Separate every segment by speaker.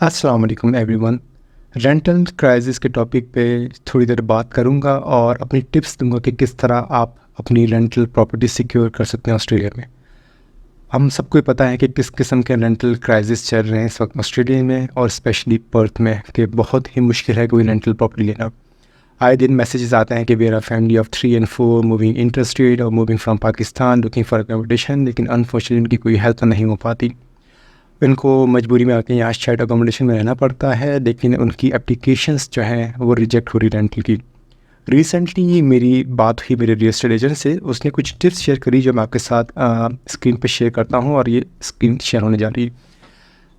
Speaker 1: अस्सलाम वालेकुम everyone. Rental crisis के टॉपिक पे थोड़ी देर बात करूंगा और अपनी टिप्स दूंगा कि किस तरह आप अपनी रेंटल प्रॉपर्टी सिक्योर कर सकते हैं ऑस्ट्रेलिया में। हम सबको ही पता है कि किस किस्म के रेंटल क्राइसिस चल रहे हैं इस वक्त ऑस्ट्रेलिया में और स्पेशली पर्थ में, कि बहुत ही मुश्किल है कोई रेंटल प्रॉपर्टी लेना। आए दिन मैसेजेस आते हैं कि we are a family of 3 and 4 moving interstate और moving from Pakistan looking for accommodation, लेकिन अनफॉर्चुनेटली उनकी कोई हेल्प नहीं हो पाती। इनको मजबूरी में आके यहाँ शायद अकोमोडेशन में रहना पड़ता है, लेकिन उनकी एप्लीकेशंस जो हैं वो रिजेक्ट हो रही रेंटल की। रिसेंटली मेरी बात हुई मेरे रियल एस्टेट एजेंट से, उसने कुछ टिप्स शेयर करी जो मैं आपके साथ स्क्रीन पे शेयर करता हूँ और ये स्क्रीन शेयर होने जा रही है।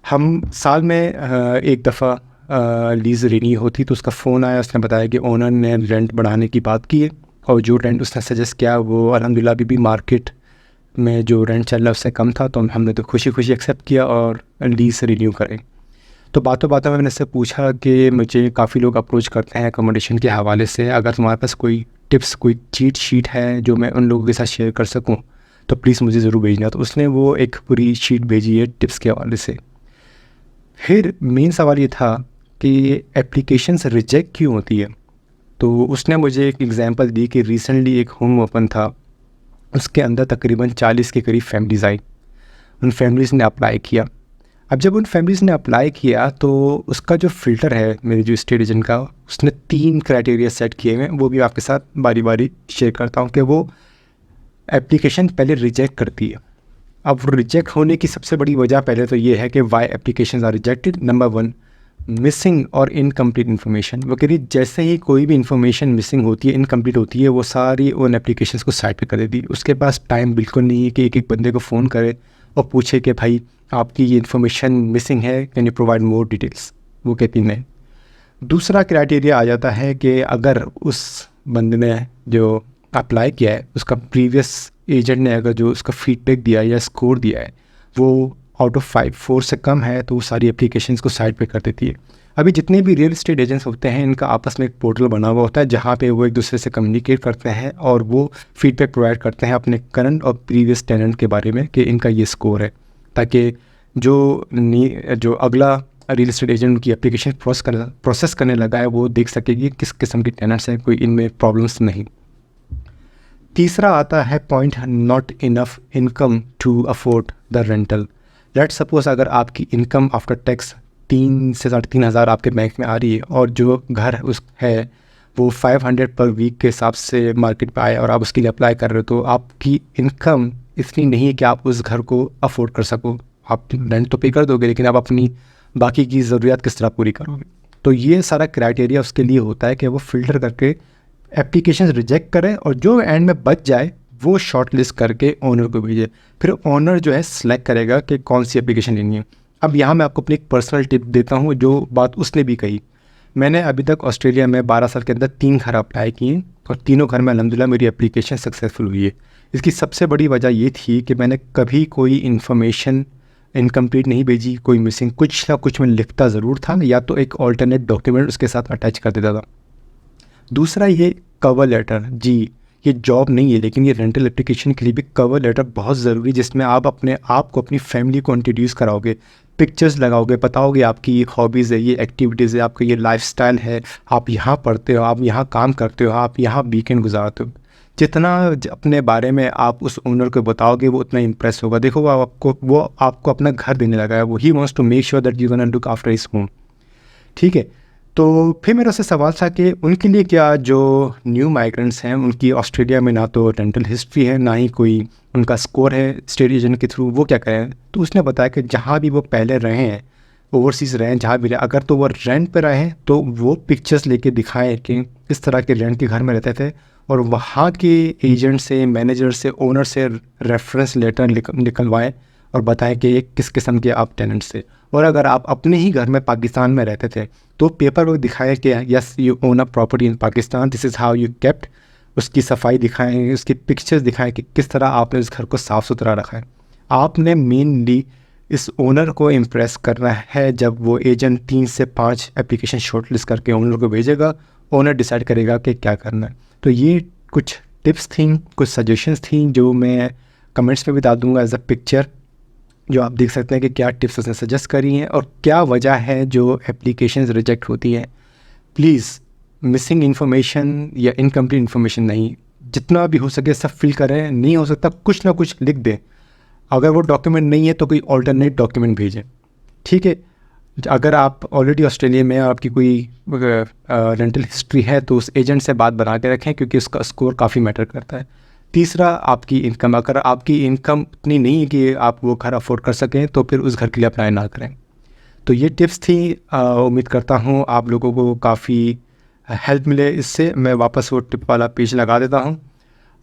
Speaker 1: हम साल में एक दफ़ा लीज़ रिन्यू होती तो उसका फ़ोन आया, उसने बताया कि ओनर ने रेंट बढ़ाने की बात की है और जो रेंट उसने सजेस्ट किया वो अल्हम्दुलिल्लाह अभी भी मार्केट में जो रेंट चल रहा है उससे कम था, तो हमने तो खुशी खुशी एक्सेप्ट किया और लीज़ रिन्यू करें। तो बातों बातों में मैंने इससे पूछा कि मुझे काफ़ी लोग अप्रोच करते हैं अकोमोडेशन के हवाले से, अगर तुम्हारे पास कोई टिप्स, कोई चीट शीट है जो मैं उन लोगों के साथ शेयर कर सकूं तो प्लीज़ मुझे ज़रूर भेजना। तो उसने वो एक पूरी शीट भेजी है टिप्स के हवाले से। फिर मेन सवाल ये था कि एप्लीकेशंस रिजेक्ट क्यों होती है। तो उसने मुझे एक एग्ज़ाम्पल दी कि रिसेंटली एक होम ओपन था, उसके अंदर तकरीबन 40 के करीब फैमिलीज़ आई। उन फैमिलीज़ ने अप्लाई किया। अब जब उन फैमिलीज़ ने अप्लाई किया तो उसका जो फ़िल्टर है मेरे जो एस्टेट एजेंट का, उसने 3 क्राइटेरिया सेट किए हुए हैं, वो भी आपके साथ बारी बारी शेयर करता हूँ कि वो एप्लीकेशन पहले रिजेक्ट करती है। अब रिजेक्ट होने की सबसे बड़ी वजह पहले तो ये है कि why applications are rejected. Number 1, missing और इनकम्प्लीट इन्फॉर्मेशन। वो कह रही जैसे ही कोई भी इन्फॉर्मेशन मिसिंग होती है, इनकम्प्लीट होती है, वो सारी उन एप्लीकेशंस को साइड पे कर देती है। उसके पास टाइम बिल्कुल नहीं है कि एक एक बंदे को फ़ोन करे और पूछे कि भाई आपकी ये इन्फॉर्मेशन मिसिंग है, can you provide more details. वो कहती नहीं। दूसरा क्राइटेरिया आ जाता है कि अगर उस बंदे ने जो अप्लाई किया है उसका प्रीवियस एजेंट ने अगर जो उसका फीडबैक दिया है या स्कोर दिया है वो आउट ऑफ 5 4 से कम है, तो वो सारी एप्लीकेशंस को साइड पे कर देती है। अभी जितने भी रियल एस्टेट एजेंट्स होते हैं इनका आपस में एक पोर्टल बना हुआ होता है जहाँ पे वो एक दूसरे से कम्युनिकेट करते हैं और वो फीडबैक प्रोवाइड करते हैं अपने करंट और प्रीवियस टेनेंट के बारे में कि इनका ये स्कोर है, ताकि जो अगला रियल एस्टेट एजेंट उनकी एप्लीकेशन प्रोसेस करने लगा है वो देख सके कि किस किस्म के टेनेंट्स हैं, कोई इनमें प्रॉब्लम्स नहीं। तीसरा आता है point, not enough income to afford the rental. Let suppose अगर आपकी इनकम आफ्टर टैक्स 3 से 3,500 आपके बैंक में आ रही है और जो घर उस है वो 500 पर वीक के हिसाब से मार्केट पे आए और आप उसके लिए अप्लाई कर रहे हो, तो आपकी इनकम इतनी नहीं है कि आप उस घर को अफोर्ड कर सको। आप रेंट तो पे कर दोगे लेकिन आप अपनी बाकी की ज़रूरियात किस तरह पूरी करोगे। तो ये सारा क्राइटेरिया उसके लिए होता है कि वो फ़िल्टर करके एप्लीकेशन रिजेक्ट करें और जो एंड में बच जाए वो शॉर्ट लिस्ट करके ओनर को भेजे। फिर ओनर जो है सिलेक्ट करेगा कि कौन सी एप्लीकेशन लेनी है। अब यहाँ मैं आपको अपनी एक पर्सनल टिप देता हूँ जो बात उसने भी कही। मैंने अभी तक ऑस्ट्रेलिया में 12 साल के अंदर 3 घर अप्लाई किए और तीनों घर में अल्हम्दुलिल्लाह मेरी एप्लीकेशन सक्सेसफुल हुई है। इसकी सबसे बड़ी वजह ये थी कि मैंने कभी कोई इन्फॉर्मेशन इनकम्प्लीट नहीं भेजी, कोई मिसिंग, कुछ ना कुछ मैं लिखता ज़रूर था या तो एक ऑल्टरनेट डॉक्यूमेंट उसके साथ अटैच कर देता था। दूसरा ये कवर लेटर, जी ये जॉब नहीं है लेकिन ये रेंटल एप्लीकेशन के लिए भी कवर लेटर बहुत ज़रूरी, जिसमें आप अपने आप को अपनी फैमिली को इंट्रोड्यूस कराओगे, पिक्चर्स लगाओगे, बताओगे आपकी ये हॉबीज़ है, ये एक्टिविटीज़ है, आपका ये लाइफस्टाइल है, आप यहाँ पढ़ते हो, आप यहाँ काम करते हो, आप यहाँ वीकेंड गुजारते हो। जितना अपने बारे में आप उस ओनर को बताओगे वो उतना इम्प्रेस होगा। देखो वो आपको अपना घर देने लगा है, वो ही wants to make sure that you gonna look after his home. ठीक है। तो फिर मेरा उससे सवाल था कि उनके लिए क्या जो न्यू माइग्रेंट्स हैं उनकी ऑस्ट्रेलिया में ना तो रेंटल हिस्ट्री है ना ही कोई उनका स्कोर है स्टेट एजेंट के थ्रू, वो क्या करें। तो उसने बताया कि जहाँ भी वो पहले रहे हैं, ओवरसीज़ रहे हैं, जहाँ भी रहे, अगर तो वो रेंट पे रहे तो वो पिक्चर्स लेके दिखाएं कि किस तरह के रेंट के घर में रहते थे और वहाँ के एजेंट से, मैनेजर से, ओनर से रेफरेंस लेटर निकलवाएं और बताएं कि ये किस किस्म के आप टेनेंट्स थे। और अगर आप अपने ही घर में पाकिस्तान में रहते थे तो पेपर वर्क दिखाएं कि yes you own a property in Pakistan, this is how you kept. उसकी सफाई दिखाएं, उसकी पिक्चर्स दिखाएं कि किस तरह आपने उस घर को साफ़ सुथरा रखा है। आपने मेनली इस ओनर को इम्प्रेस करना है। जब वो एजेंट 3 से 5 एप्लीकेशन शॉर्टलिस्ट करके ओनर को भेजेगा, ओनर डिसाइड करेगा कि क्या करना है। तो ये कुछ टिप्स थी, कुछ सजेशंस थी जो मैं कमेंट्स में भी डाल दूँगा एज अ पिक्चर। जो आप देख सकते हैं कि क्या टिप्स उसने सजेस्ट करी हैं और क्या वजह है जो एप्लीकेशंस रिजेक्ट होती हैं। प्लीज़ मिसिंग इन्फॉर्मेशन या इनकम्प्लीट इन्फॉर्मेशन नहीं, जितना भी हो सके सब फिल करें, नहीं हो सकता कुछ ना कुछ लिख दें। अगर वो डॉक्यूमेंट नहीं है तो कोई ऑल्टरनेट डॉक्यूमेंट भेजें, ठीक है। अगर आप ऑलरेडी ऑस्ट्रेलिया में आपकी कोई रेंटल हिस्ट्री है तो उस एजेंट से बात बना के रखें, क्योंकि उसका स्कोर काफ़ी मैटर करता है। तीसरा, आपकी इनकम, अगर आपकी इनकम इतनी नहीं है कि आप वो घर अफोर्ड कर सकें तो फिर उस घर के लिए अप्लाई ना करें। तो ये टिप्स थी, उम्मीद करता हूँ आप लोगों को काफ़ी हेल्प मिले इससे। मैं वापस वो टिप वाला पेज लगा देता हूँ,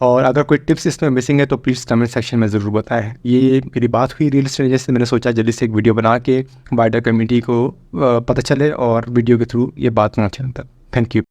Speaker 1: और अगर कोई टिप्स इसमें मिसिंग है तो प्लीज़ कमेंट सेक्शन में ज़रूर बताएं। ये मेरी बात हुई रियल एस्टेट एजेंट से, मैंने सोचा जल्दी से एक वीडियो बना के वाइडर कम्युनिटी को पता चले और वीडियो के थ्रू ये बात ना चले। Thank you.